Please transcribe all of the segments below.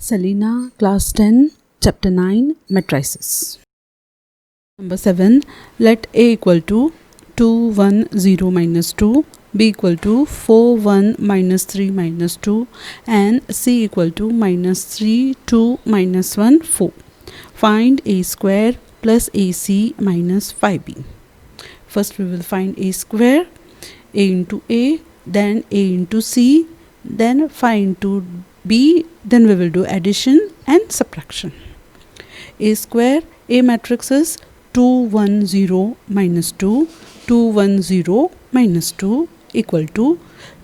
Selena, Class 10, Chapter 9, Matrices. Number 7. Let A equal to 2, 1, 0, minus 2, B equal to 4, 1, minus 3, minus 2, and C equal to minus 3, 2, minus 1, 4. Find A square plus AC minus 5B. First we will find A square, A into A, then A into C, then 5 into B, then we will do addition and subtraction. A square, A matrix is 2, 1, 0, minus 2, 2, 1, 0, minus 2 equal to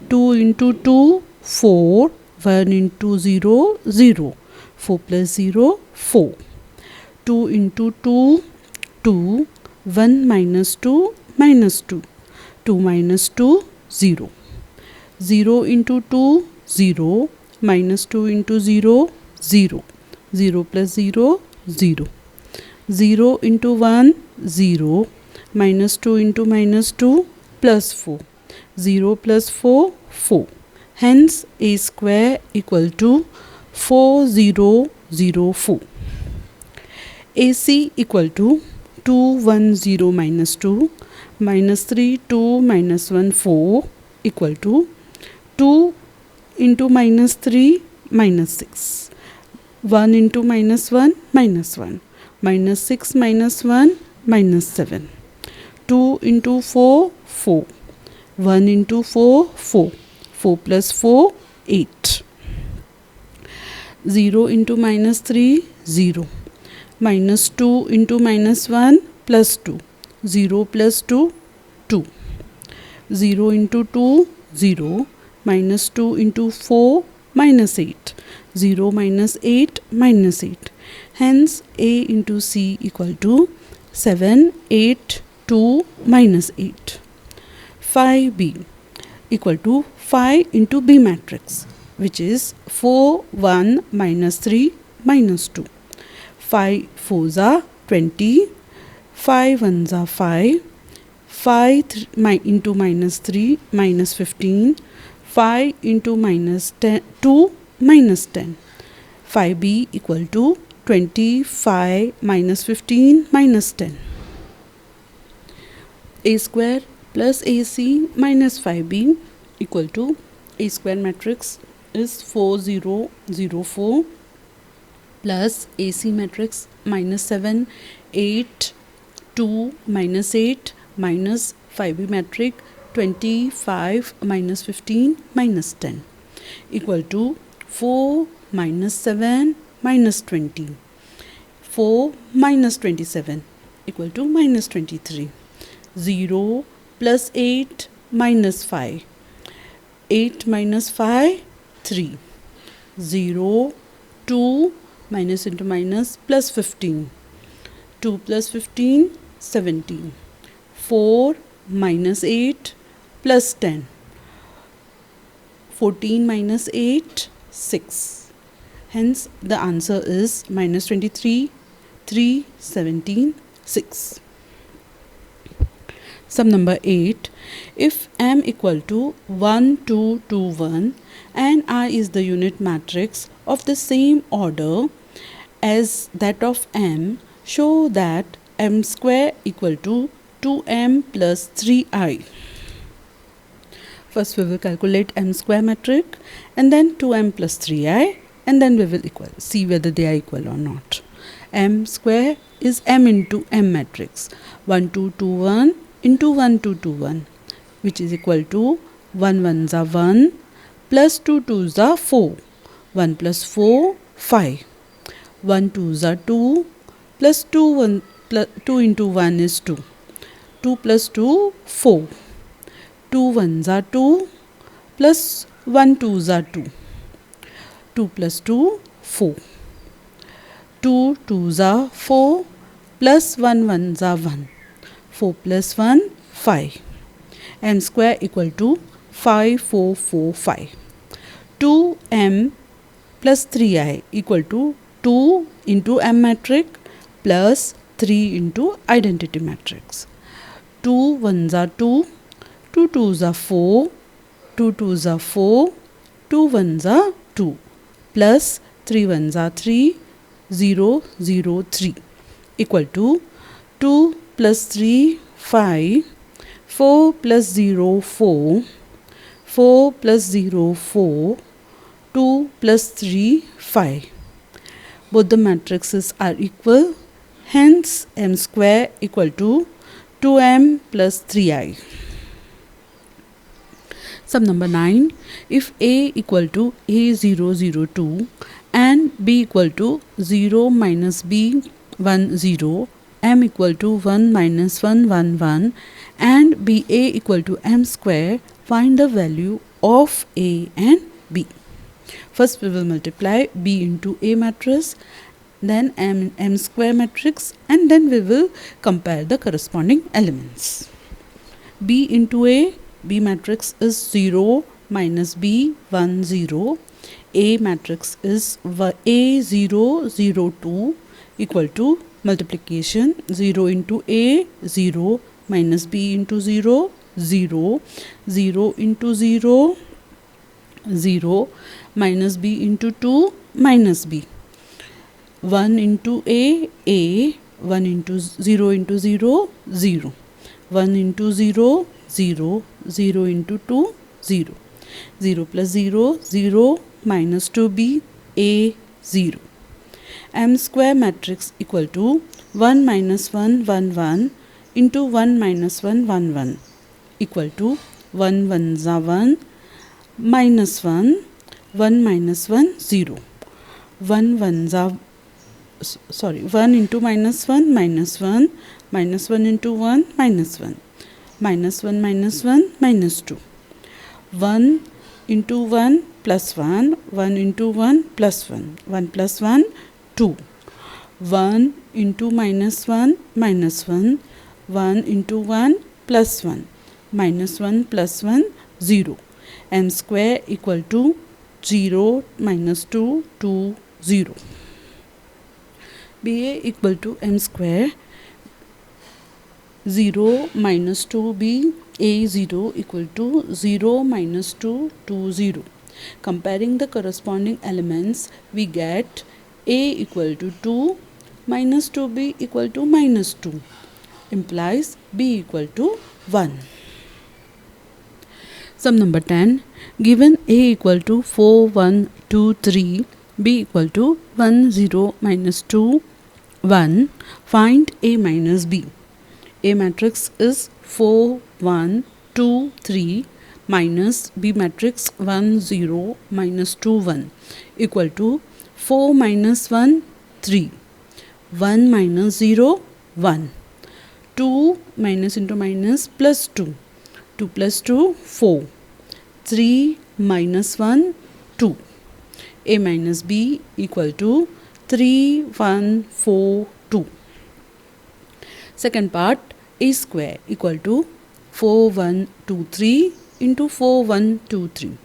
2 into 2, 4, 1 into 0, 0, 4 plus 0, 4. 2 into 2, 2, 1 minus 2, minus 2, 2 minus 2, 0. 0 into 2, 0, minus 2 into 0, 0, 0 plus 0, 0. 0 into 1, 0, minus 2 into minus 2, plus 4. 0 plus 4, 4. Hence, A square equal to 4004. AC equal to 210 minus 2, minus 3, 2, minus 1, 4 equal to 2 into minus 3, minus 6. 1 into minus 1, minus 1. Minus 6 minus 1, minus 7. 2 into 4, 4. 1 into 4, 4. 4 plus 4, 8. 0 into minus 3, 0. Minus 2 into minus 1, plus 2. 0 plus 2, 2. 0 into 2, 0. Minus 2 into 4, minus 8. 0 minus 8, minus 8. Hence, A into C equal to 7, 8, 2, minus 8. 5B equal to 5 into B matrix, which is 4, 1, minus 3, minus 2. 5 4s are 20, 5 1s are 5, 5 into minus 3, minus 15, 5 into minus 10, 2, minus 10. 5B equal to 25 minus 15 minus 10. A square plus AC minus 5B equal to A square matrix is 4004 plus AC matrix minus 7, 8, 2, minus 8 minus 5B matrix 25 minus 15 minus 10 equal to 4 minus 7 minus 20. 4 minus 27 equal to minus 23. 0 plus 8 minus 5. 8 minus 5, 3. 0, 2, minus into minus, plus 15. 2 plus 15, 17. 4 minus 8 plus 10. 14 minus 8, 6. Hence, the answer is minus 23, 3, 17, 6. Sum number 8. If M equal to 1, 2, 2, 1 and I is the unit matrix of the same order as that of M, show that M square equal to 2M plus 3I. First we will calculate M square matrix and then 2M plus 3I, and then we will see whether they are equal or not. M square is M into M matrix. 1, 2, 2, 1 into 1, 2, 2, 1, which is equal to 1 1s are 1 plus 2 2s are 4. 1 plus 4, 5. 1 2s are 2 plus 2 1 plus 2 into 1 is 2. 2 plus 2, 4. 2 1s are 2 plus 1 2s are 2. 2 plus 2, 4. 2 2s are 4 plus 1 1s are 1. 4 plus 1, 5. M square equal to 5445. 2M plus 3I equal to 2 into M matrix plus 3 into identity matrix. 2 1s are 2, 2 2s are 4, 2 2s are 4, 2 1s are 2, plus 3 ones are 3, 0, 0, 3 equal to 2 plus 3, 5, 4 plus 0, 4, 4 plus 0, 4, 2 plus 3, 5. Both the matrices are equal, hence m square equal to 2m plus 3i. Sum number 9. If a equal to a002 and b equal to 0 minus b10, m equal to 1 minus 111 and ba equal to m square, find the value of a and b. First we will multiply b into a matrix, then m square matrix, and then we will compare the corresponding elements. B into a, B matrix is 0 minus B 1 0. A matrix is A002 equal to multiplication 0 into A 0 minus B into 0 0, 0 into 0 0 minus B into 2 minus B, 1 into A 1 into 0 into 0 0, 1 into 0 0, 0 into 2 0, 0 plus 0 0 minus 2b a 0. M square matrix equal to 1 minus 1 1 1 into 1 minus 1 1 1 equal to 1 1 za 1 minus 1 1 minus 1 0, 1 1 za 1 into minus 1 minus 1 minus 1 into 1 minus 1 minus 1 minus 1 minus 2, 1 into 1 plus 1, 1 into 1 plus 1, 1 plus 1 2, 1 into minus 1 minus 1, 1 into 1 plus 1 minus 1 plus 1 0. M square equal to 0 minus 2 2 0. BA equal to m square 0 minus 2b a0 equal to 0 minus 2 2 0. Comparing the corresponding elements, we get a equal to 2 minus 2b equal to minus 2 implies b equal to 1. Sum number 10. Given a equal to 4 1 2 3, b equal to 1 0 minus 2 1, find a minus b. A matrix is 4 1 2 3 minus B matrix 1 0 minus 2 1 equal to 4 minus 1 3, 1 minus 0 1, 2 minus into minus plus 2, 2 plus 2 4, 3 minus 1 2. A minus B equal to 3 1 4 2. Second part, a square equal to 4 1 2 3 into 4 1 2 3.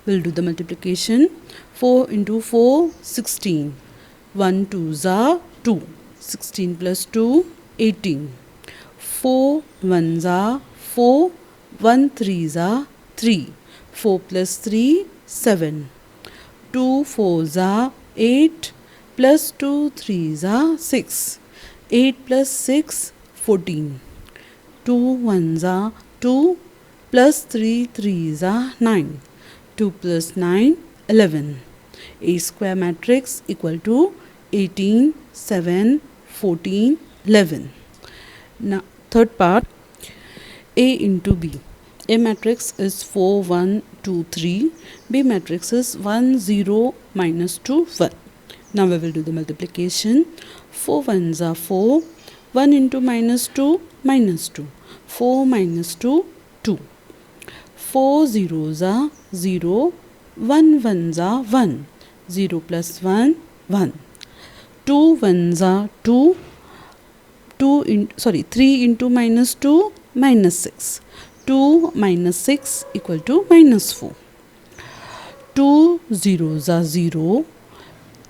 We'll do the multiplication. 4 into 4 16, 1 2 za 2, 16 plus 2 18, 4 1 za 4, 1 3 za 3, 4 plus 3 7, 2 4 za 8 plus 2 3 za 6, 8 plus 6 14, 2 1 za 2 plus 3 3 za 9, 2 plus 9 11. A square matrix equal to 18 7 14 11. Now third part, A into B. A matrix is 4 1 2 3, B matrix is 1 0 minus 2 1. Now we will do the multiplication. 4 1s are 4, 1 into minus 2 minus 2, 4 minus 2 2, 4 zeros are 0, 1 1s are 1, 0 plus 1 1, 2 1s are 2, 3 into minus 2 minus 6, 2 minus 6 equal to minus 4, 2 zeros are 0,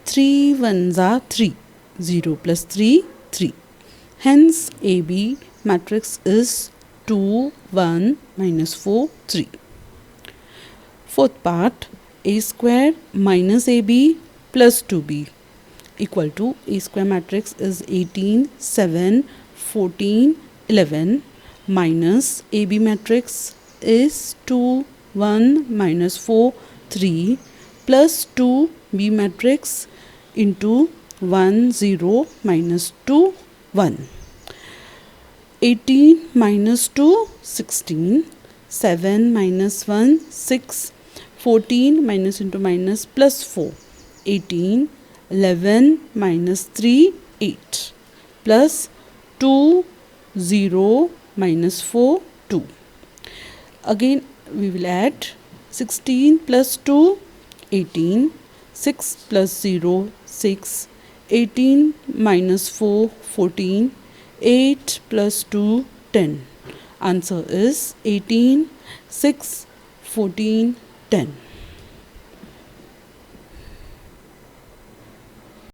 3 1s are 3, 0 plus 3 3. Hence AB matrix is 2 1 minus 4 3. Fourth part, A square minus AB plus 2b equal to A square matrix is 18, 7, 14, 11 minus AB matrix is 2, 1 minus 4, 3 plus 2B matrix into 1, 0 minus 2, 1. 18 minus 2, 16, 7 minus 1, 6, 14 minus into minus plus 4, 18, 11 minus 3, 8 plus 2, 0 minus 4, 2. Again we will add 16 plus 2, 18, 6 plus 0, 6, 18 minus 4, 14, 8 plus 2, 10. Answer is 18, 6, 14, 10.